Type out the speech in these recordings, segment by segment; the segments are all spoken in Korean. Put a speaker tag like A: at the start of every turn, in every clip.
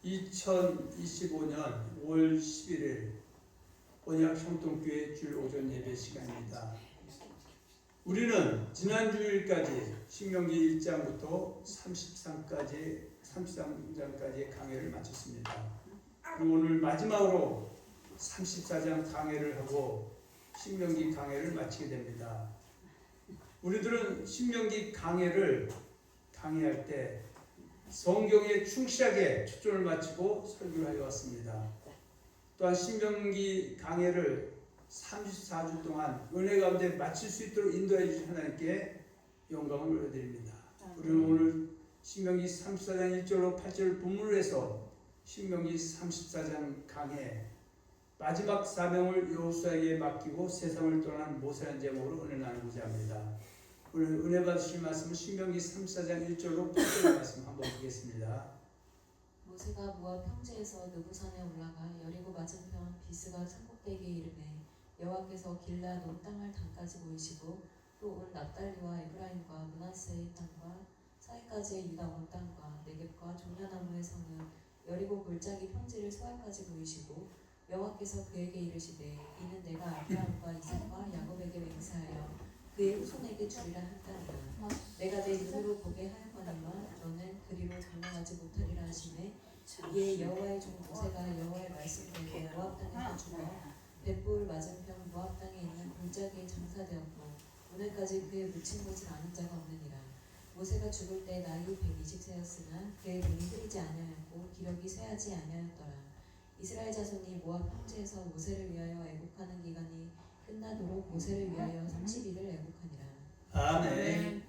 A: 2025년 5월 11일 언약 형통교회 주일 오전 예배 시간입니다. 우리는 지난 주일까지 신명기 1장부터 33장까지의 강해를 마쳤습니다. 그리고 오늘 마지막으로 34장 강해를 하고 신명기 강해를 마치게 됩니다. 우리들은 신명기 강해를 강의할 때 성경에 충실하게 초점을 맞추고 설교를 해왔습니다. 또한 신명기 강해를 34주 동안 은혜 가운데 마칠 수 있도록 인도해 주신 하나님께 영광을 올려드립니다. 우리는 오늘 신명기 34장 1절로 8절 본문을 해서 신명기 34장 강해 마지막 사명을 여호수아에게 맡기고 세상을 떠난 모세라는 제목으로 은혜 나누고자 합니다. 오늘 은혜 받으실 말씀은 신명기 34장 1절로 8절의 말씀 한번 보겠습니다.
B: 모세가 모압 평지에서 느부산에 올라가 여리고 맞은편 비스가 산꼭대기에 이르매 여호와께서 길앗 온 땅을 단까지 보이시고 또 온 납달리와 에브라임과 므낫세의 땅과 사이까지의 유다 온 땅과 네겝과 종려나무의 성은 여리고 골짜기 평지를 소알까지 보이시고 여호와께서 그에게 이르시되 이는 내가 아브라함과 이삭과 야곱에게 맹세하여 그의 후손에게 주리라 한 땅이라. 내가 내 눈으로 보게 하였거니와 너는 그리로 전망하지 못하리라 하시매 이에 여호와의 종 모세가 여호와의 말씀대로 모압 땅에서 죽어 벳불 맞은편 모압 땅에 있는 골짜기에 장사되었고 오늘까지 그의 묻힌 곳을 아는 자가 없느니라. 모세가 죽을 때 나이 120세였으나 그의 눈이 흐리지 아니하였고 기력이 쇠하지 아니하였더라. 이스라엘 자손이 모압 평지에서 모세를 위하여 애국하는 기간이 끝나도록 모세를 위하여 30일을 애국하니라.
A: 아멘.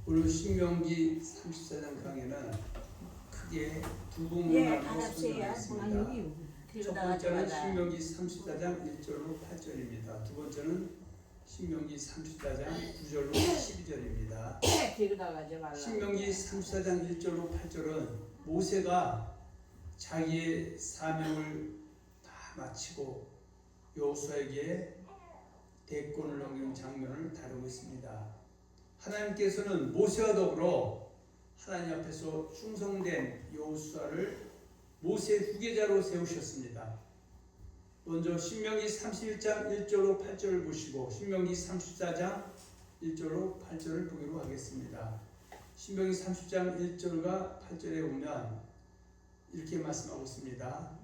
A: 오늘 신명기 34장 강해는 크게 두 부분으로 설명하겠습니다. 첫 번째는 신명기 34장 1절로 8절입니다. 두 번째는 신명기 34장 9절로 12절입니다. 신명기 34장 1절로 8절은 모세가 자기의 사명을 다 마치고 여호수아에게 대권을 넘기는 장면을 다루고 있습니다. 하나님께서는 모세와 더불어 하나님 앞에서 충성된 여호수아를 모세의 후계자로 세우셨습니다. 먼저 신명기 31장 1절로 8절을 보시고 신명기 34장 1절로 8절을 보기로 하겠습니다. 신명기 30장 1절과 8절에 보면 이렇게 말씀하고 있습니다.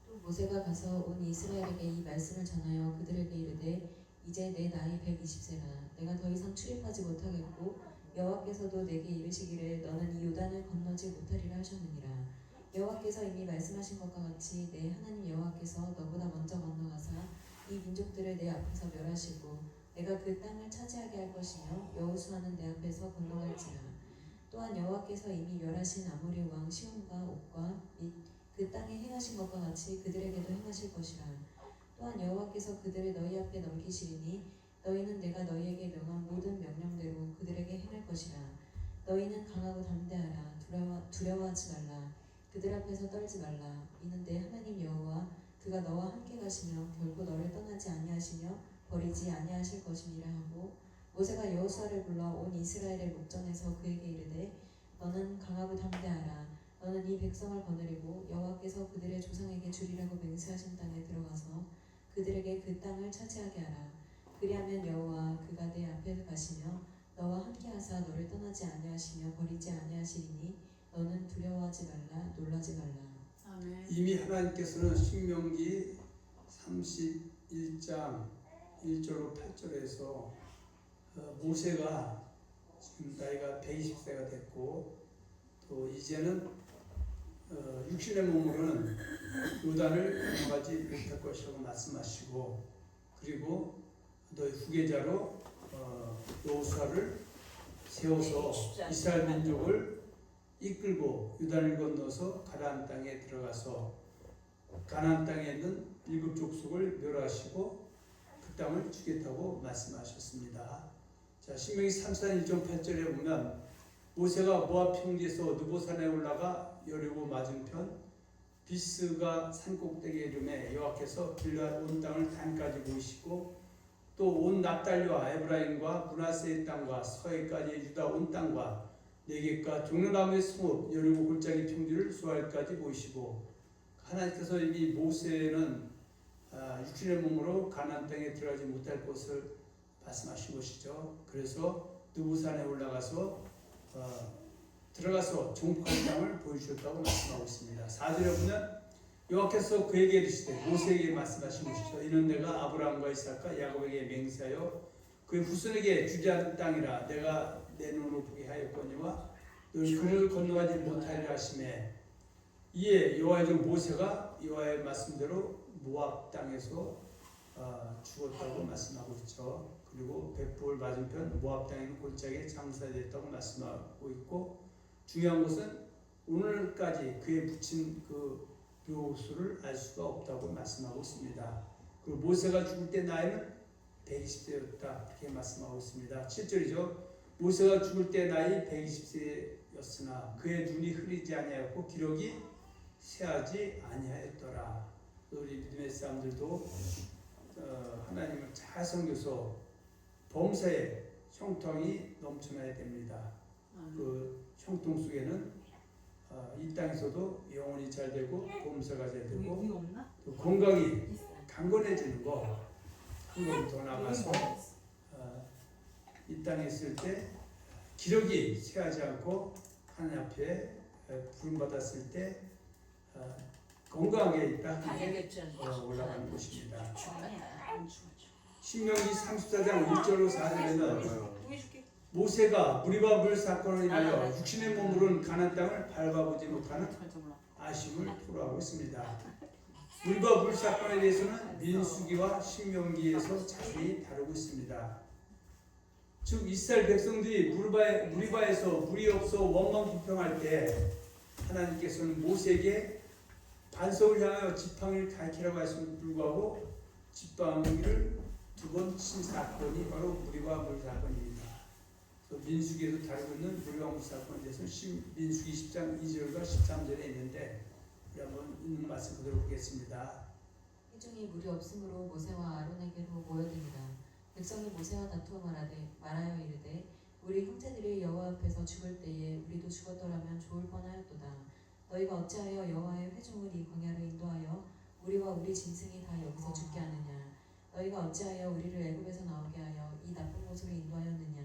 B: 또 모세가 가서 온 이스라엘에게 이 말씀을 전하여 그들에게 이르되 이제 내 나이 120세라 내가 더 이상 출입하지 못하겠고 여호와께서도 내게 이르시기를 너는 이 요단을 건너지 못하리라 하셨느니라. 여호와께서 이미 말씀하신 것과 같이 내 하나님 여호와께서 너보다 먼저 건너가사 이 민족들을 내 앞에서 멸하시고 내가 그 땅을 차지하게 할 것이며 여호수아는 내 앞에서 건너갈지라. 또한 여호와께서 이미 멸하신 아모리 왕 시온과 옥과 및 그 땅에 행하신 것과 같이 그들에게도 행하실 것이라. 또한 여호와께서 그들을 너희 앞에 넘기시리니 너희는 내가 너희에게 명한 모든 명령대로 그들에게 행할 것이라. 너희는 강하고 담대하라. 두려워하지 말라. 그들 앞에서 떨지 말라. 이는 내 하나님 여호와 그가 너와 함께 가시며 결코 너를 떠나지 아니하시며 버리지 아니하실 것이니라 하고 모세가 여호수아를 불러 온 이스라엘의 목전에서 그에게 이르되 너는 강하고 담대하라. 너는 이 백성을 거느리고 여호와께서 그들의 조상에게 주리라고 맹세하신 땅에 들어가서 그들에게 그 땅을 차지하게 하라. 그리하면 여호와 그가 내 앞에 가시며 너와 함께하사 너를 떠나지 아니하시며 버리지 아니하시리니 너는 두려워하지 말라 놀라지 말라.
C: 아멘.
A: 이미 하나님께서는 신명기 31장 1절로 8절에서 모세가 지금 나이가 120세가 됐고 또 이제는 육신의 몸으로는 요단을 건너가지 못할 것이라고 말씀하시고 그리고 너희 후계자로 여호수아를 세워서 이스라엘 민족을 이끌고 요단을 건너서 가나안 땅에 들어가서 가나안 땅에 있는 일곱 족속을 멸하시고 그 땅을 주겠다고 말씀하셨습니다. 자, 신명기 34장 1절 8절에 보면 모세가 모압 평지에서 느보산에 올라가 여리고 맞은편 비스가 산꼭대기에 이르매 여호와께서 길앗 온 땅을 단까지 보이시고 또 온 납달리와 에브라임과 므낫세의 땅과 서해까지 유다 온 땅과 4개과 종려나무의 성읍 17골짜기 평지를 수알까지 보이시고 하나님께서 이 모세는 육신의 몸으로 가나안 땅에 들어가지 못할 것을 말씀하신 것이죠. 그래서 느부산에 올라가서 들어가서 정복한 땅을 보여주셨다고 말씀하고 있습니다. 4절에 보면 여호와께서 그에게 이르시되 모세에게 말씀하신 것이죠. 이는 내가 아브라함과 이삭과 야곱에게 맹세하여 그의 후손에게 주지 않은 땅이라 내가 내 눈으로 보게 하였거니와 너는 그를 건너가지 못하리라 하시매 이에 여호와의 종 모세가 여호와의 말씀대로 모압 땅에서 죽었다고 말씀하고 있죠. 그리고 백부울 맞은편 모압 땅에 있는 골짜기에 장사됐다고 말씀하고 있고 중요한 것은 오늘까지 그의 붙인 그 묘수를 알 수가 없다고 말씀하고 있습니다. 그리고 모세가 죽을 때 나이는 120세였다 이렇게 말씀하고 있습니다. 7절이죠. 모세가 죽을 때 나이 120세였으나 그의 눈이 흐리지 아니하였고 기력이 쇠하지 아니하였더라. 우리 믿음의 사람들도 하나님을 잘 섬겨서 범사에 형통이 넘쳐나야 됩니다. 그 형통 속에는 이 땅에서도 영혼이 잘 되고 범사가 잘 되고 또 건강이 강건해지는 거 한 걸음 더 나가서 이 땅에 있을 때 기력이 쇠하지 않고 하나님 앞에 부름받았을 때 건강하게 있다 올라가는 것입니다. 신명기 34장 1절로 4절에는 모세가 무리바 물 사건으로 인하여 육신의 몸으로는 가나안 땅을 밟아보지 못하는 아쉬움을 토로하고 있습니다. 물과 물 사건에 대해서는 민수기와 신명기에서 자세히 다루고 있습니다. 즉 이스라엘 백성들이 무리바에서 물이 없어 원망불평할 때 하나님께서는 모세에게 반석을 향하여 지팡이를 가리키라고 하심에도 불구하고 지팡이를 2번 친 사건이 바로 무리바 물 사건입니다. 민수기에도 다루고 있는 무리바 물 사건에 대해서 민수기 10장 2절과 13절에 있는데 한번 있는 말씀 그대로 보겠습니다.
B: 회중이 물이 없으므로 모세와 아론에게로 모여드니라. 백성이 모세와 다투어 말하여 이르되 우리 형제들이 여호와 앞에서 죽을 때에 우리도 죽었더라면 좋을 뻔하였도다. 너희가 어찌하여 여호와의 회중을 이 광야로 인도하여 우리와 우리 짐승이 다 여기서 죽게 하느냐. 너희가 어찌하여 우리를 애굽에서 나오게 하여 이 나쁜 곳으로 인도하였느냐.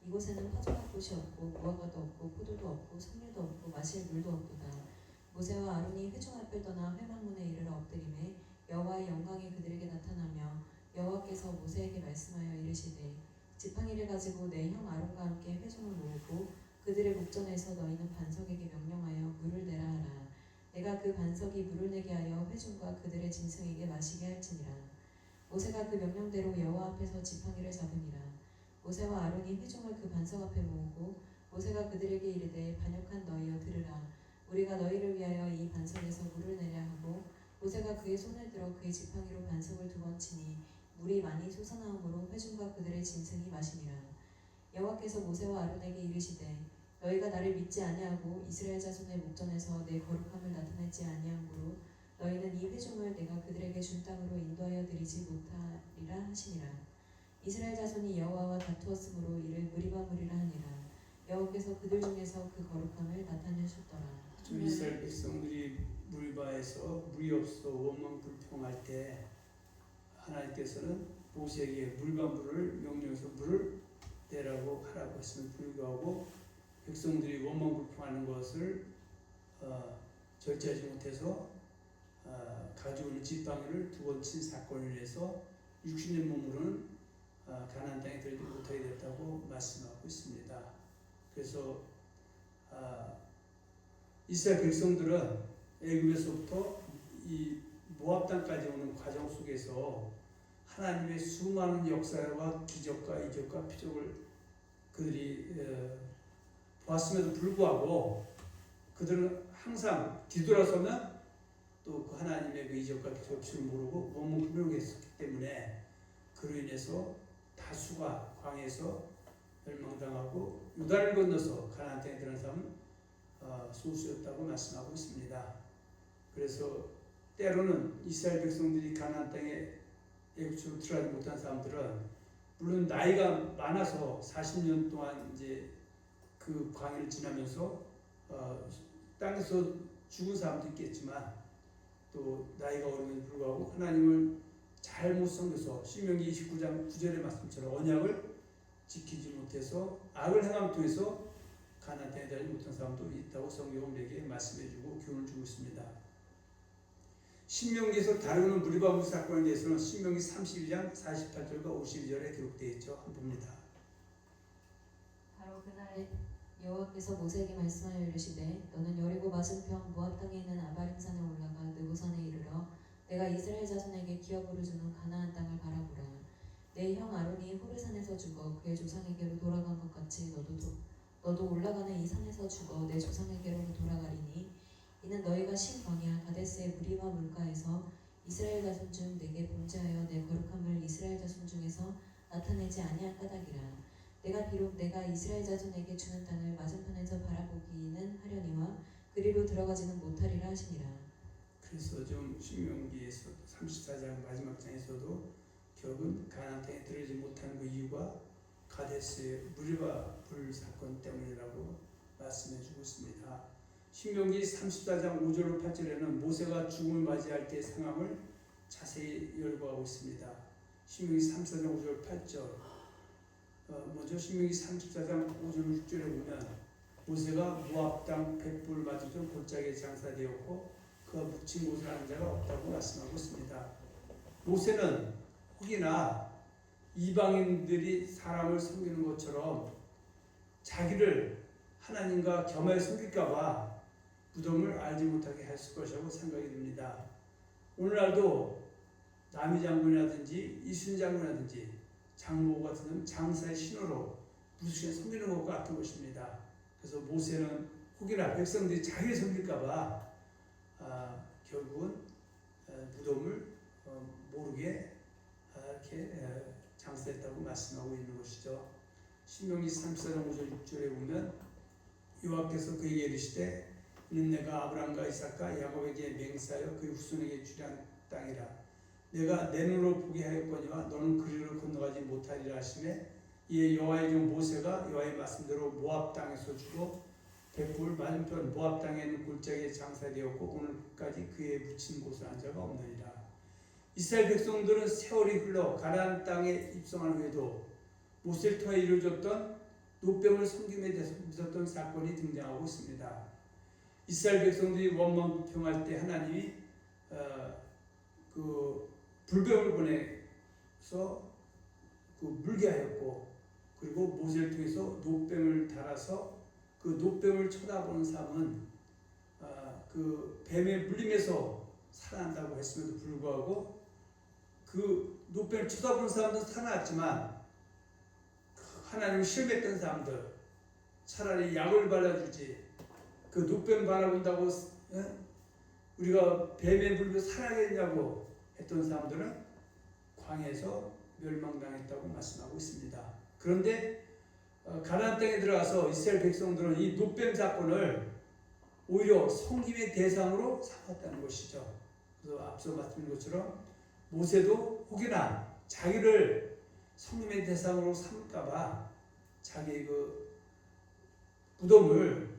B: 이곳에는 파종할 곳이 없고 무화과도 없고 포도도 없고 석류도 없고 마실 물도 없도다. 모세와 아론이 회중 앞을 떠나 회막문에 이르러 엎드리매 여호와의 영광이 그들에게 나타나며 여호와께서 모세에게 말씀하여 이르시되 지팡이를 가지고 내 형 아론과 함께 회중을 모으고 그들의 목전에서 너희는 반석에게 명령하여 물을 내라 하라. 내가 그 반석이 물을 내게 하여 회중과 그들의 짐승에게 마시게 할지니라. 모세가 그 명령대로 여호와 앞에서 지팡이를 잡으니라. 모세와 아론이 회중을 그 반석 앞에 모으고 모세가 그들에게 이르되 반역한 너희여 들으라. 우리가 너희를 위하여 이 반석에서 물을 내려 하고 모세가 그의 손을 들어 그의 지팡이로 반석을 2번 치니 물이 많이 솟아나오므로 회중과 그들의 짐승이 마시니라. 여호와께서 모세와 아론에게 이르시되 너희가 나를 믿지 아니하고 이스라엘 자손의 목전에서 내 거룩함을 나타내지 아니하므로 너희는 이 회중을 내가 그들에게 준 땅으로 인도하여 드리지 못하리라 하시니라. 이스라엘 자손이 여호와와 다투었으므로 이를 무리바무리라 하니라. 여호와께서 그들 중에서 그 거룩함을 나타내셨더라.
A: 이스라엘 백성들이 무리바에서 물이 없어 원망불평할 때 하나님께서는 모세에게 물과 물을 명령해서 물을 내라고 하라고 했음을 불구하고 백성들이 원망불평하는 것을 절제하지 못해서 가지고 있는 지팡이를 2번 친 사건을 인해서 육신의 몸으로는 가나안 땅에 들지 못하게 됐다고 말씀하고 있습니다. 그래서 이스라엘 백성들은 애굽에서부터 이 모압 땅까지 오는 과정 속에서 하나님의 수많은 역사와 기적과 이적과 표적을 그들이 보았음에도 불구하고 그들은 항상 뒤돌아서면 또 그 하나님의 그 이적과 기적을 모르고 원망불평했었기 때문에 그로 인해서 다수가 광야에서 멸망당하고 요단을 건너서 가나안 땅에 들어간 사람은 소수였다고 말씀하고 있습니다. 그래서 때로는 이스라엘 백성들이 가나안 땅에 애굽으로 들어가지 못한 사람들은 물론 나이가 많아서 40년 동안 이제 그 광야를 지나면서 땅에서 죽은 사람도 있겠지만 또 나이가 어림에도 불구하고 하나님을 잘못 섬겨서 신명기 29장 9절의 말씀처럼 언약을 지키지 못해서 악을 행함을 통해서 가나안 땅에 들어가지 못한 사람도 있다고 성경은 우리에게 말씀해주고 교훈을 주고 있습니다. 신명기에서 다루는 무리바 물 사건에 대해서는 신명기 32장 48절과 52절에 기록되어 있죠. 한번 봅니다.
B: 바로 그날에 여호와께서 모세에게 말씀하여 이르시되 너는 여리고 맞은편 모압 땅에 있는 아바림 산에 올라가 느보산에 이르러 내가 이스라엘 자손에게 기업으로 주는 가나안 땅을 바라보라. 내 형 아론이 호르산에서 죽어 그의 조상에게로 돌아간 것 같이 너도 올라가는 이 산에서 죽어 내 조상에게로 돌아가리니 이는 너희가 신 광야 가데스의 무리바 물가에서 이스라엘 자손 중 내게 범죄하여 내 거룩함을 이스라엘 자손 중에서 나타내지 아니할 까닭이라. 내가 비록 내가 이스라엘 자손에게 주는 땅을 맞은편에서 바라보기는 하려니와 그리로 들어가지는 못하리라 하시니라.
A: 그래서 좀 신명기에서 34장 마지막 장에서도 결국은 가나안 땅에 들어오지 못하는 그 이유가 가데스의 무리바 불 사건 때문이라고 말씀해주고 있습니다. 신명기 34장 5절로 8절에는 모세가 죽음을 맞이할 때의 상황을 자세히 열거하고 있습니다. 신명기 34장 5절 8절 먼저 신명기 34장 5절 6절에 보면 모세가 모압 땅 백불 맞으던 골짜기에 장사되었고 그가 묻힌 곳을 아는 자가 없다고 말씀하고 있습니다. 모세는 혹이나 이방인들이 사람을 섬기는 것처럼 자기를 하나님과 겸하여 섬길까봐 무덤을 알지 못하게 했을 것이라고 생각이 듭니다. 오늘날도 남이 장군이라든지 이순 장군이라든지 장모 같은 장사의 신호로 무수히 섬기는 것과 같은 것입니다. 그래서 모세는 혹이나 백성들이 자기를 섬길까봐 결국은 무덤을 모르게 이렇게 장사했다고 말씀하고 있는 것이죠. 신명기 34장 5절 6절에 보면 여호와께서 그에게 이르시되 이는 내가 아브라함과 이삭과 야곱에게 맹세하여 그의 후손에게 주리한 땅이라. 내가 내 눈으로 보게 하였거니와 너는 그리로 건너가지 못하리라 하시매 이에 여호와의 종 모세가 여호와의 말씀대로 모압 땅에서 죽어 백불 맞은편 모압 땅에 있는 골짜기에 장사되었고 오늘까지 그의 묻힌 곳을 안 자가 없느니라. 이스라엘 백성들은 세월이 흘러 가나안 땅에 입성한 후에도 모세를 통해 이루어졌던 노뱀을 섬김에 대해서 믿었던 사건이 등장하고 있습니다. 이스라엘 백성들이 원망불평할 때 하나님이 그 불뱀을 보내서 그 물게 하였고 그리고 모세를 통해서 노뱀을 달아서 그 노뱀을 쳐다보는 사람은 그 뱀의 물림에서 살아난다고 했음에도 불구하고 그 노뱀을 쳐다보는 사람도 살아났지만 하나님을 시험했던 사람들 차라리 약을 발라주지 그 노뱀 바라본다고 우리가 뱀의 물로 살아야겠냐고 했던 사람들은 광야에서 멸망당했다고 말씀하고 있습니다. 그런데 가나안 땅에 들어가서 이스라엘 백성들은 이 노뱀 사건을 오히려 섬김의 대상으로 삼았다는 것이죠. 그래서 앞서 말씀드린 것처럼 모세도 혹여나 자기를 섬김의 대상으로 삼을까봐 자기의 그 무덤을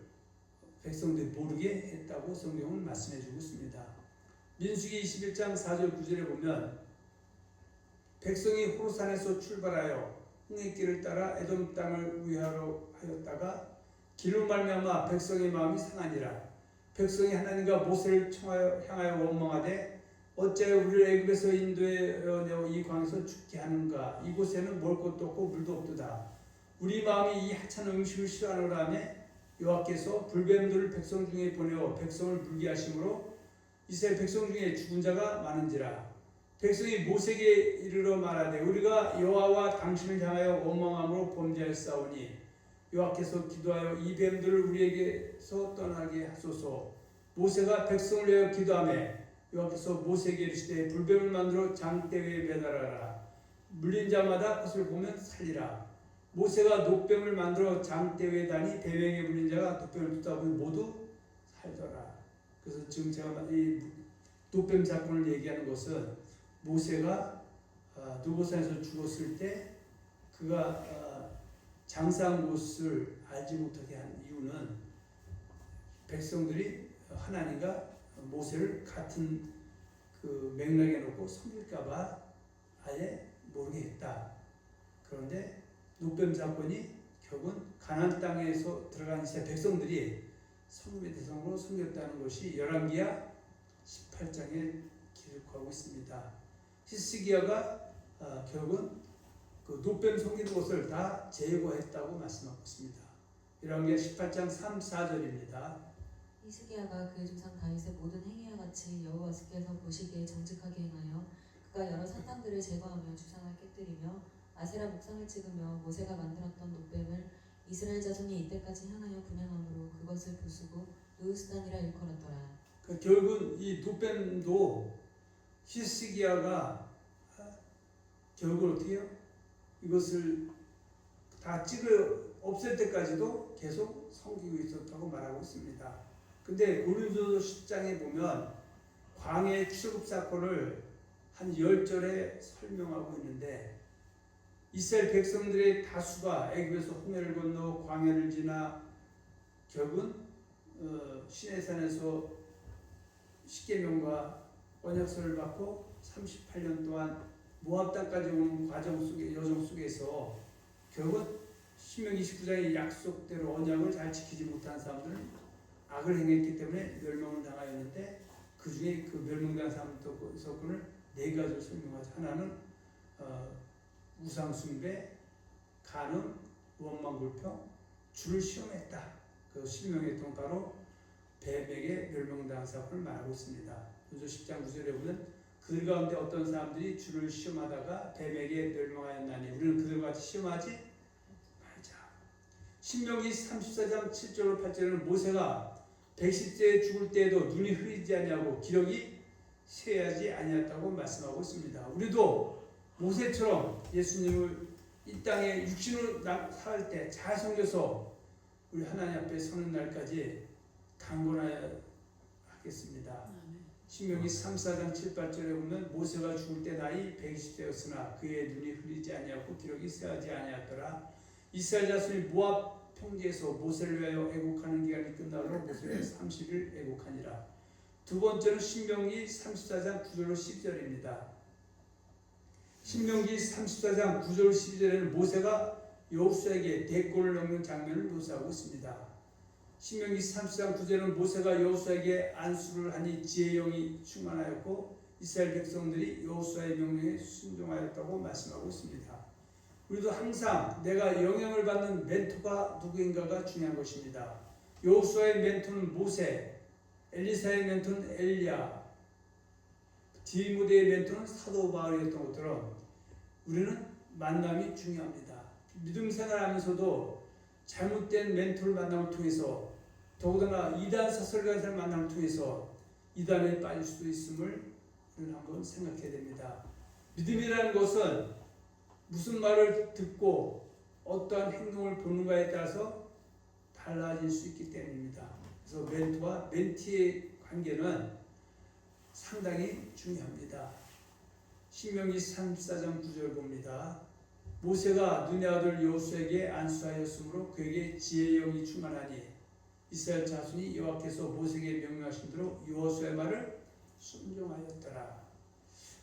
A: 백성들이 모르게 했다고 성경은 말씀해주고 있습니다. 민수기 21장 4절 9절에 보면 백성이 호르산에서 출발하여 홍해길을 따라 에돔 땅을 우회하러 하였다가 길로 말미암아 백성의 마음이 상하니라. 백성이 하나님과 모세를 향하여 원망하되 어찌하여 우리를 애굽에서 인도하여 내어 이 광에서 죽게 하는가. 이곳에는 먹을 것도 없고 물도 없도다. 우리 마음이 이 하찮은 음식을 싫어하노라 하며 여호와께서 불뱀들을 백성 중에 보내어 백성을 물게 하심으로 이스라엘 백성 중에 죽은 자가 많은지라. 백성이 모세에게 이르러 말하되 우리가 여호와와 당신을 향하여 원망함으로 범죄하였사오니 여호와께서 기도하여 이 뱀들을 우리에게서 떠나게 하소서. 모세가 백성을 위하여 기도하며 여호와께서 모세에게 이르시되 불뱀을 만들어 장대 위에 매달아라. 물린 자마다 그것을 보면 살리라. 모세가 노뱀을 만들어 장대 위에 다니 뱀에게 물린 자가 노뱀을 듣다 보면 모두 살더라. 그래서 지금 제가 이 노뱀 사건을 얘기하는 것은 모세가 누보산에서 죽었을 때 그가 장사한 곳을 알지 못하게 한 이유는 백성들이 하나님과 모세를 같은 그 맥락에 놓고 섬길까봐 아예 모르게 했다. 그런데 룻뱀 사건이 결국은 가나안 땅에서 들어간 이스라엘 백성들이 성읍의 대상으로 섬겼다는 것이 열왕기하 18장에 기록하고 있습니다. 히스기야가 결국은 그 룻뱀 섬기는 곳을 다 제거했다고 말씀하고 있습니다. 열왕기하 18장 3, 4절입니다.
B: 히스기야가 그의 조상 다윗의 모든 행위와 같이 여호와께서 보시기에 정직하게 행하여 그가 여러 산당들을 제거하며 주상을 깨뜨리며 아세라 목상을 찍으며 모세가 만들었던 놋뱀을 이스라엘 자손이 이때까지 향하여 분양함으로 그것을 부수고 느우스단이라 일컬었더라.
A: 결국은 이 룻뱀도 히스기야가 결국은 어떻게 해요? 이것을 다 없앨 때까지도 계속 섬기고 있었다고 말하고 있습니다. 근데 고린도서 10장에 보면 광해 출애굽 사건을 한 10절에 설명하고 있는데 이스라엘 백성들의 다수가 애굽에서 홍해를 건너 광해를 지나 결국은 시내산에서 십계명과 언약서를 받고 38년 동안 모압 땅까지 오는 여정 속에서 결국 신명기 29장의 약속대로 언약을 잘 지키지 못한 사람들은 악을 행했기 때문에 멸망을 당하였는데 그 중에 그 멸망당한 사건을 네 가지로 설명하죠. 하나는 우상숭배, 간음, 원망불평, 주를 시험했다. 그 실명했던 바로 뱀에게 멸망당한 사건을 말하고 있습니다. 요조 10장 9절에 보면 그들 가운데 어떤 사람들이 주를 시험하다가 뱀에게 멸망하였나니 우리는 그들과 같이 시험하지 말자. 신명기 34장 7절로 8절에는 모세가 110세에 죽을 때에도 눈이 흐리지 아니하고 기력이 쇠하지 아니했다고 말씀하고 있습니다. 우리도 모세처럼 예수님을 이 땅에 육신으로 살 때 잘 섬겨서 우리 하나님 앞에 서는 날까지 강건하여 하겠습니다. 신명기 34장 7, 8절에 보면 모세가 죽을 때 나이 120세였으나 그의 눈이 흐리지 아니하고 기력이 쇠하지 아니하더라. 이스라엘 자손이 모압 평지에서 모세를 위하여 애곡하는 기간이 끝나로 모세를 30일 애곡하니라. 두 번째는 신명기 34장 9절로 10절입니다. 신명기 34장 9절 12절에는 모세가 여호수아에게 대권을 넘는 장면을 묘사하고 있습니다. 신명기 34장 9절은 모세가 여호수아에게 안수를 하니 지혜의 영이 충만하였고 이스라엘 백성들이 여호수아의 명령에 순종하였다고 말씀하고 있습니다. 우리도 항상 내가 영향을 받는 멘토가 누구인가가 중요한 것입니다. 여호수아의 멘토는 모세, 엘리사의 멘토는 엘리야, 디모데의 멘토는 사도 바울이었던 것처럼 우리는 만남이 중요합니다. 믿음 생활하면서도 잘못된 멘토를 만남을 통해서 더군다나 이단 사설가들 만남을 통해서 이단에 빠질 수도 있음을 우리는 한번 생각해야 됩니다. 믿음이라는 것은 무슨 말을 듣고 어떠한 행동을 보는가에 따라서 달라질 수 있기 때문입니다. 그래서 멘토와 멘티의 관계는 상당히 중요합니다. 신명기 34장 9절 봅니다. 모세가 눈의 아들 여호수아에게 안수하였으므로 그에게 지혜의 영이 충만하니 이스라엘 자손이 여호와께서 모세에게 명령하신 대로 여호수아의 말을 순종하였더라.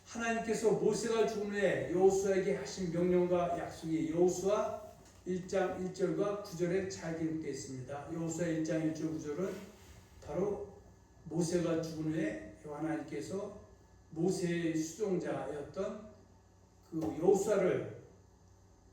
A: 하나님께서 모세가 죽은 후에 여호수아에게 하신 명령과 약속이 여호수아 1장 1절과 9절에 잘 기록되어 있습니다. 여호수아 1장 1절 9절은 바로 모세가 죽은 후에 하나님께서 모세의 수종자였던 그 여호수아를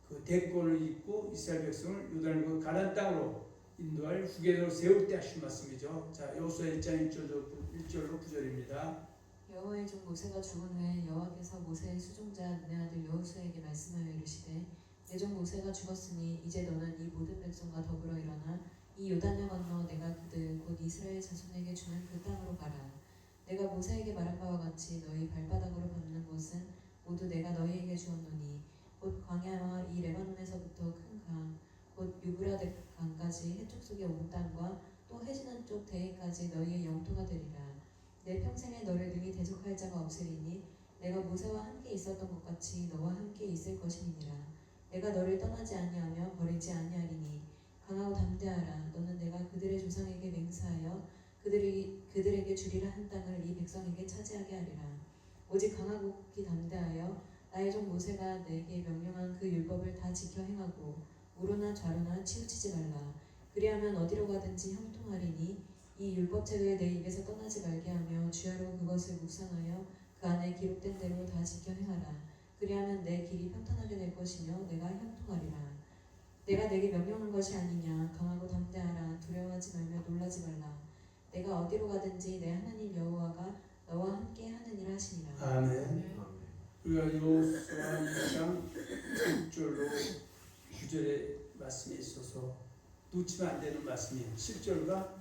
A: 그 대권을 잇고 이스라엘 백성을 요단을 가나안 땅으로 인도할 후계자로 세울 때 하신 말씀이죠. 자, 여호수아 1장 1절로 9절입니다.
B: 여호와의 종 모세가 죽은 후에 여호와께서 모세의 수종자 눈의 아들 여호수아에게 말씀하여 이르시되 내 종 모세가 죽었으니 이제 너는 이 모든 백성과 더불어 일어나 이 요단을 건너 내가 그들 곧 이스라엘 자손에게 주는 그 땅으로 가라. 내가 모세에게 말한 바와 같이 너희 발바닥으로 밟는 것은 모두 내가 너희에게 주었노니 곧 광야와 이 레바논에서부터 큰 강 곧 유브라데 강까지 해쪽 속의 온 땅과 또 해지는 쪽 대해까지 너희의 영토가 되리라. 내 평생에 너를 능히 대적할 자가 없으리니 내가 모세와 함께 있었던 것 같이 너와 함께 있을 것임이니라. 내가 너를 떠나지 아니하며 버리지 아니하리니 강하고 담대하라. 너는 내가 그들의 조상에게 맹세하여 그들에게 주리라 한 땅을 이 백성에게 차지하게 하리라. 오직 강하고 굳게 담대하여 나의 종 모세가 내게 명령한 그 율법을 다 지켜 행하고 우로나 좌로나 치우치지 말라. 그리하면 어디로 가든지 형통하리니 이 율법책을 내 입에서 떠나지 말게 하며 주야로 그것을 묵상하여 그 안에 기록된 대로 다 지켜 행하라. 그리하면 내 길이 평탄하게 될 것이며 내가 형통하리라. 내가 내게 명령한 것이 아니냐. 강하고 담대하라. 두려워하지 말며 놀라지 말라. 내가 어디로 가든지 내 하나님 여호와가 너와 함께 하느니라 하시니라.
A: 아멘. 우리가 여호수아 1장 6절로 9절의 말씀에 있어서 놓치면 안 되는 말씀이 7절과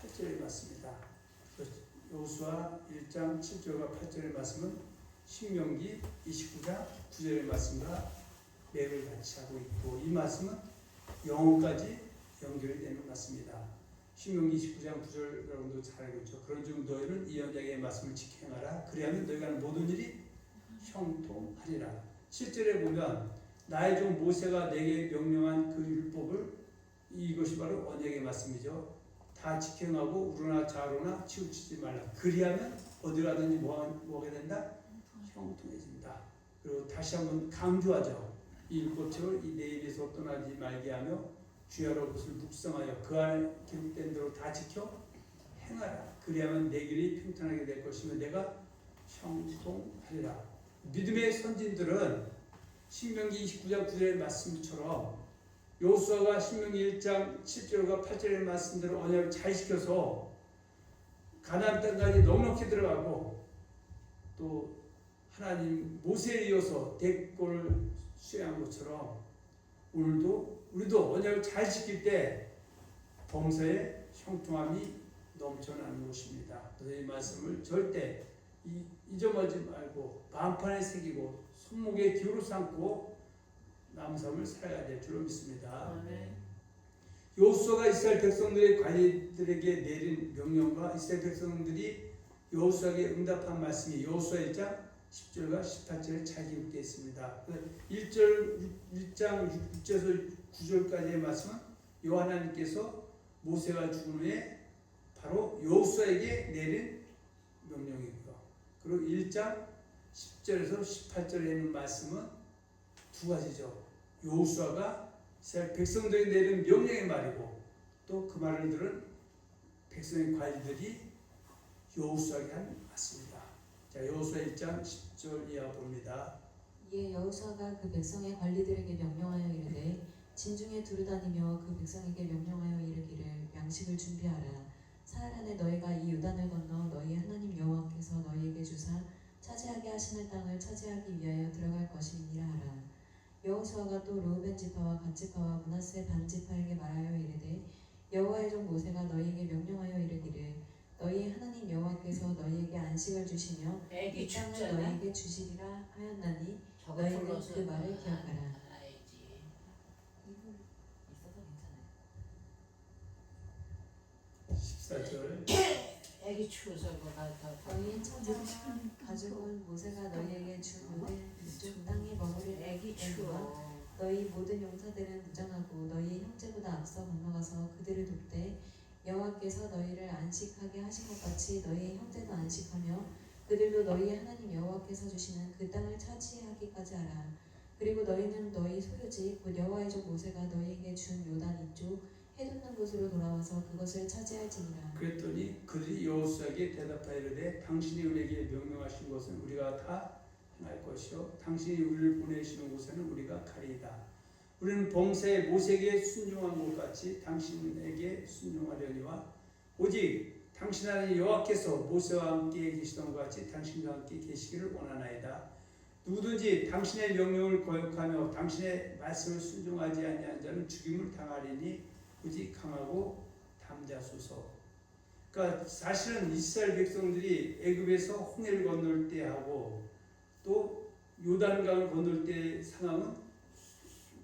A: 8절의 말씀입니다. 여호수아 1장 7절과 8절의 말씀은 신명기 29장 9절의 말씀과 맥을 같이 하고 있고, 이 말씀은 영혼까지 연결이 되는 말씀입니다. 신명기 29장 9절 여러분도 잘 알고 있죠. 그런즉 너희는 이 언약의 말씀을 지켜 행하라. 그리하면 너희가 하는 모든 일이 형통하리라. 7절에 보면 나의 종 모세가 내게 명령한 그 율법을, 이것이 바로 언약의 말씀이죠. 다 지켜 행하고 우로나 좌로나 치우치지 말라. 그리하면 어디 가든지 뭐하게 된다? 형통해진다. 그리고 다시 한번 강조하죠. 이 율법책을 내 입에서 떠나지 말게 하며 주야로 그것을 묵상하여 그 안에 기록된 대로 다 지켜 행하라. 그리하면 내 길이 평탄하게 될 것이며 내가 형통하리라. 믿음의 선진들은 신명기 29장 9절의 말씀처럼 여호수아가 신명기 1장 7절과 8절의 말씀대로 언약을 잘 지켜서 가나안 땅까지 넉넉히 들어가고, 또 하나님 모세에 이어서 대꼴을 수행한 것처럼 우리도 언약을 잘 지킬 때 범사에 형통함이 넘쳐나는 것입니다. 그래서 이 말씀을 절대 잊어버리지 말고 마음판에 새기고 손목에 기울여 삼고 남은 삶을 살아야 될 줄로 믿습니다. 여호수아가 이스라엘 백성들의 관리들에게 내린 명령과 이스라엘 백성들이 여호수아에게 응답한 말씀이 여호수아 1장 10절과 18절에 잘 기록되어 있습니다. 1장 6절에서 9절까지의 말씀은 여호와 하나님께서 모세가 죽은 후에 바로 여호수아에게 내린 명령이고요. 그리고 1장 10절에서 18절에 있는 말씀은 두 가지죠. 여호수아가 이스라엘 백성들에게 내린 명령의 말이고, 또 그 말을 들은 백성의 관리들이 여호수아에게 한 말씀입니다. 자, 여호수아 1장 10절 이하 봅니다.
B: 이에 여호수아가 그 백성의 관리들에게 명령하여 이르되 진중에 두루다니며 그 백성에게 명령하여 이르기를 양식을 준비하라. 사흘 안에 너희가 이 요단을 건너 너희 하나님 여호와께서 너희에게 주사 차지하게 하시는 땅을 차지하기 위하여 들어갈 것이니라 하라. 여호수아가 또 르우벤 지파와 갓 지파와 므낫세 반 지파에게 말하여 이르되 여호와의 종 모세가 너희에게 명령하여 이르기를 너희 하나님 여호와께서 너희에게 안식을 주시며 이 땅을 너희에게 주시리라 하였나니 너희는 그 말을 기억하라. 이분 있어서 괜찮아요.
A: 14절
C: 애기 추워서 뭐가
B: 너희 처자와 가족은 모세가 너희에게 준 모든 이쪽 땅에 머무를
C: 애기 추워.
B: 너희 모든 용사들은 무장하고 너희 형제보다 앞서 건너가서 그들을 돕되 여호와께서 너희를 안식하게 하신 것 같이 너희 형제도 안식하며 그들도 너희 하나님 여호와께서 주시는 그 땅을 차지하기까지 하라. 그리고 너희는 너희 소유지 곧 여호와의 종 모세가 너희에게 준 요단 이쪽 해돋는 곳으로 돌아와서 그것을 차지할지니라.
A: 그랬더니 그들이 여호수아에게 대답하여 이르되 당신이 우리에게 명령하신 것은 우리가 다 행할 것이요 당신이 우리를 보내시는 곳에는 우리가 가리이다. 우리는 범사에 모세에게 순종한 것 같이 당신에게 순종하려니와 오직 당신 하나님 여호와께서 모세와 함께 계시던 것 같이 당신과 함께 계시기를 원하나이다. 누구든지 당신의 명령을 거역하며 당신의 말씀을 순종하지 아니한 자는 죽임을 당하리니 오직 강하고 담대하소서. 그러니까 사실은 이스라엘 백성들이 애굽에서 홍해를 건널 때 하고 또 요단강을 건널 때 상황은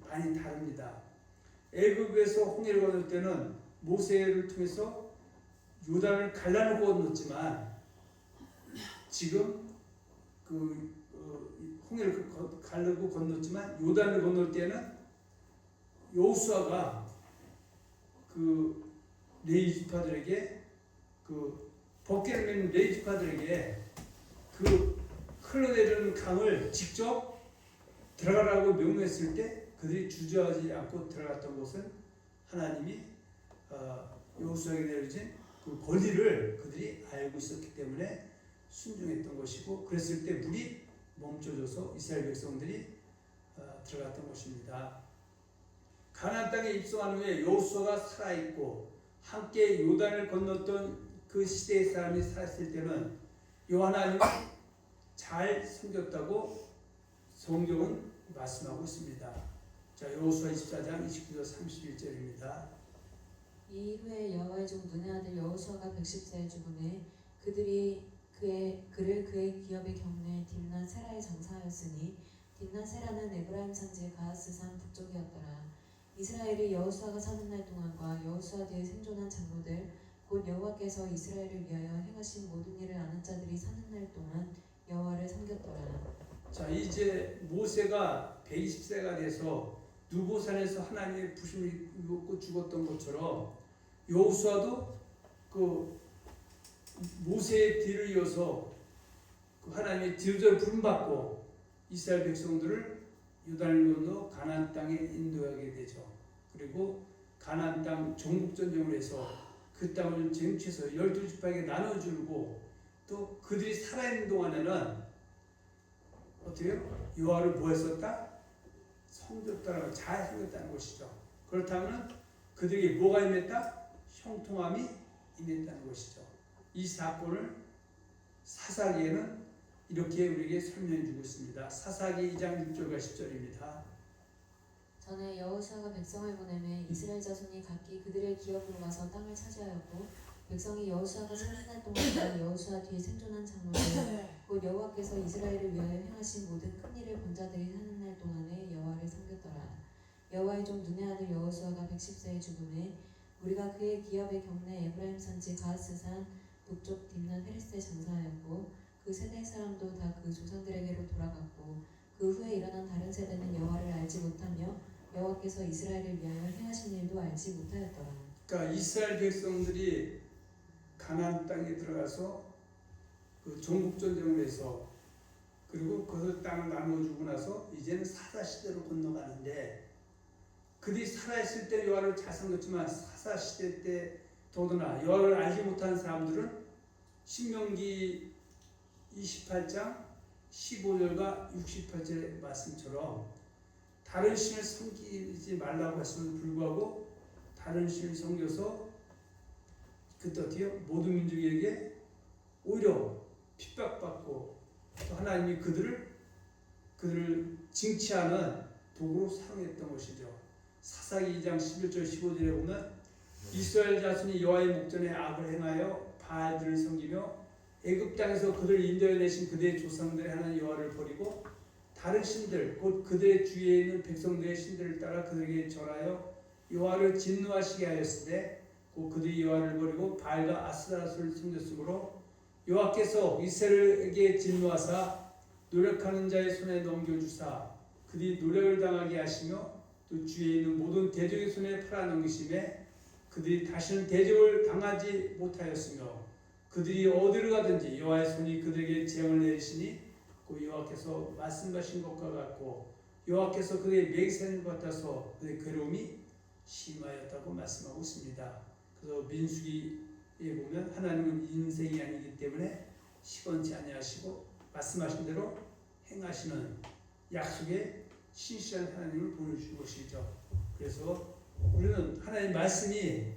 A: 많이 다릅니다. 애굽에서 홍해를 건널 때는 모세를 통해서 요단을 갈라놓고 건넜지만 지금 그 홍해를 가르고 건넜지만 요단을 건널 때는 여호수아가 그 레위 지파들에게 그 법궤를 메는 레위 지파들에게 그 흘러내리는 강을 직접 들어가라고 명령했을 때 그들이 주저하지 않고 들어갔던 것은 하나님이 여호수아에게 내려진 그 권리를 그들이 알고 있었기 때문에 순종했던 것이고, 그랬을 때 물이 멈춰져서 이스라엘 백성들이 들어갔던 것입니다. 가나안 땅에 입성한 후에 여호수아가 살아있고 함께 요단을 건넜던 그 시대의 사람이 살았을 때는 여호와 하나님을 잘 섬겼다고 성경은 말씀하고 있습니다. 자, 여호수아 24장 29절 31절입니다.
B: 이후에 여호와의 종 눈의 아들 여호수아가 110세에 죽음에 그들이 그를 그의 기업의 경내에 딥낫 세라에 장사하였으니 딥낫 세라는 에브라임 산지 가하스산 북쪽이었더라. 이스라엘이 여호수아가 사는 날 동안과 여호수아 뒤에 생존한 장로들 곧 여호와께서 이스라엘을 위하여 행하신 모든 일을 아는 자들이 사는 날 동안 여호와를 섬겼더라.
A: 자, 이제 모세가 120세가 돼서 누보산에서 하나님의 부심을 입고 죽었던 것처럼 여호수아도 그 모세의 뒤를 이어서 그 하나님의 지도자를 부름받고 이스라엘 백성들을 요단을 건너 가나안 땅에 인도하게 되죠. 그리고 가나안 땅 정복전쟁을 해서 그 땅을 쟁취해서 12지파에게 나눠주고 또 그들이 살아있는 동안에는 어때요? 여호와를 뭐 했었다? 섬겼다라고 잘 섬겼다는 것이죠. 그렇다면 그들에게 뭐가 임했다? 형통함이 임했다는 것이죠. 이 사건을 사사기에는 이렇게 우리에게 설명해 주고 있습니다. 사사기 2장 6절과 10절입니다.
B: 전에 여호수아가 백성을 보내매 이스라엘 자손이 각기 그들의 기업으로 가서 땅을 차지하였고 백성이 여호수아가 사는 날 동안과 여호수아 뒤에 생존한 장로들 곧 여호와께서 이스라엘을 위하여 행하신 모든 큰 일을 본 자들이 사는 날 동안에 여호와를 섬겼더라. 여호와의 종 눈의 아들 여호수아가 110세에 죽음에 우리가 그의 기업의 경내 에브라임 산지 가하스산 북쪽 딥낫 헤레스에 장사하였고 그 세대 사람도 다 그 조상들에게로 돌아갔고 그 후에 일어난 다른 세대는 여호와를 알지 못하며 여호와께서 이스라엘을 위하여 행하신 일도 알지 못하였더라.
A: 그러니까 이스라엘 백성들이 가나안 땅에 들어가서 그 정복전쟁을 해서 그리고 그 땅을 나눠주고 나서 이제는 사사 시대로 건너가는데 그들이 살아있을 때 여호와를 잘 섬겼지만 사사 시대 때 더구나 여호와를 알지 못한 사람들은 신명기 28장 15절과 68절의 말씀처럼 다른 신을 섬기지 말라고 했음에도 불구하고 다른 신을 섬겨서 그때 어떻게요? 모든 민족에게 오히려 핍박받고 또 하나님이 그들을 징치하는 도구로 사용했던 것이죠. 사사기 2장 11절 15절에 보면 이스라엘 자손이 여호와의 목전에 악을 행하여 바알들을 섬기며 애굽 땅에서 그들을 인도해내신 그들의 조상들의 하나님 여호와를 버리고 다른 신들 곧 그들의 주위에 있는 백성들의 신들을 따라 그들에게 절하여 여호와를 진노하시게 하였으되 곧 그들이 여호와를 버리고 바알과 아스타롯을 섬겼으므로 여호와께서 이스라엘에게 진노하사 노력하는 자의 손에 넘겨주사 그들이 노력을 당하게 하시며 또 주위에 있는 모든 대적의 손에 팔아넘기심에 그들이 다시는 대적을 당하지 못하였으며 그들이 어디로 가든지 여호와의 손이 그들에게 재앙을 내리시니 그 여호와께서 말씀하신 것과 같고 여호와께서 그들의 맹세하는 것 같아서 그들의 괴로움이 심하였다고 말씀하고 있습니다. 그래서 민수기에 보면 하나님은 인생이 아니기 때문에 시건치 아니하시고 말씀하신 대로 행하시는 약속의 신실한 하나님을 보내주신 것이죠. 그래서 우리는 하나님의 말씀이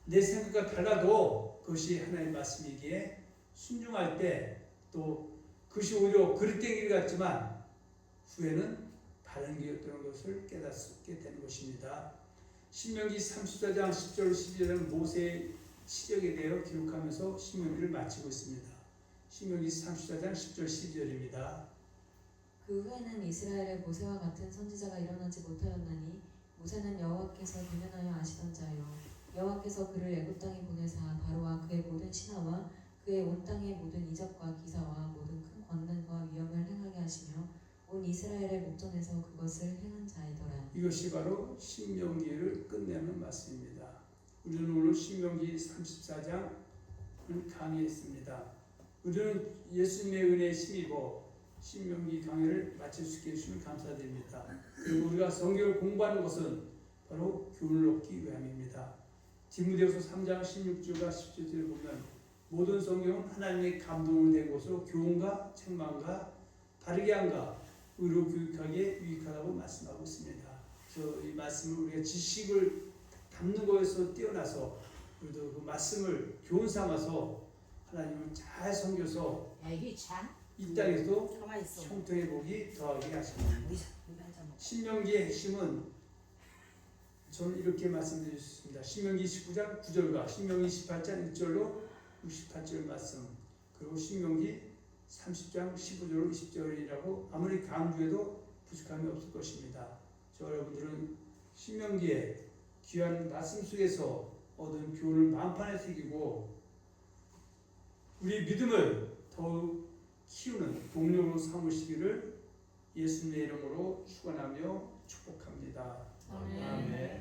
A: 내 생각과 달라도 그것이 하나님의 말씀이기에 순종할 때 또 그것이 오히려 그릇된 길 같지만 후에는 바른 길이었다는 것을 깨닫게 되는 것입니다. 신명기 34장 10절 12절은 모세의 시력에 대해 기록하면서 신명기를 마치고 있습니다. 신명기 34장 10절 12절입니다.
B: 그 후에는 이스라엘에 모세와 같은 선지자가 일어나지 못하였나니 모세는 여호와께서 대면하여 아시던 자요 여호와께서 그를 애굽 땅에 보내사 바로와 그의 모든 신하와 그의 온 땅의 모든 이적과 기사와 모든 큰 권능과 위엄을 행하게 하시며 온 이스라엘의 목전에서 그것을 행한 자이더라.
A: 이것이 바로 신명기를 끝내는 말씀입니다. 우리는 오늘 신명기 34장을 강의했습니다. 우리는 예수님의 은혜에 힘입어 신명기 강의를 마칠 수 있게 해주시면 감사드립니다. 그리고 우리가 성경을 공부하는 것은 바로 교훈을 얻기 위함입니다. 디모데후서 3장 16절과 17절을 보면 모든 성경은 하나님의 감동으로 된 것으로 교훈과 책망과 바르게 함과 의로 교육하기에 유익하다고 말씀하고 있습니다. 그래서 이 말씀을 우리가 지식을 담는 것에서 뛰어나서 우리도 그 말씀을 교훈 삼아서 하나님을 잘 섬겨서
C: 애기 참.
A: 이 땅에서도
D: 가만히 있어.
A: 형통의 복이 더하게 하십니다. 신명기의 핵심은 저는 이렇게 말씀드릴 수 있습니다. 신명기 19장 9절과 신명기 18장 1절로 68절 말씀, 그리고 신명기 30장 15절로 20절이라고 아무리 강조해도 부족함이 없을 것입니다. 저 여러분들은 신명기의 귀한 말씀 속에서 얻은 교훈을 마음판에 새기고 우리 믿음을 더욱 키우는 동력으로 삼으시기를 예수님의 이름으로 축원하며 축복합니다.
C: 아멘.
A: 아멘.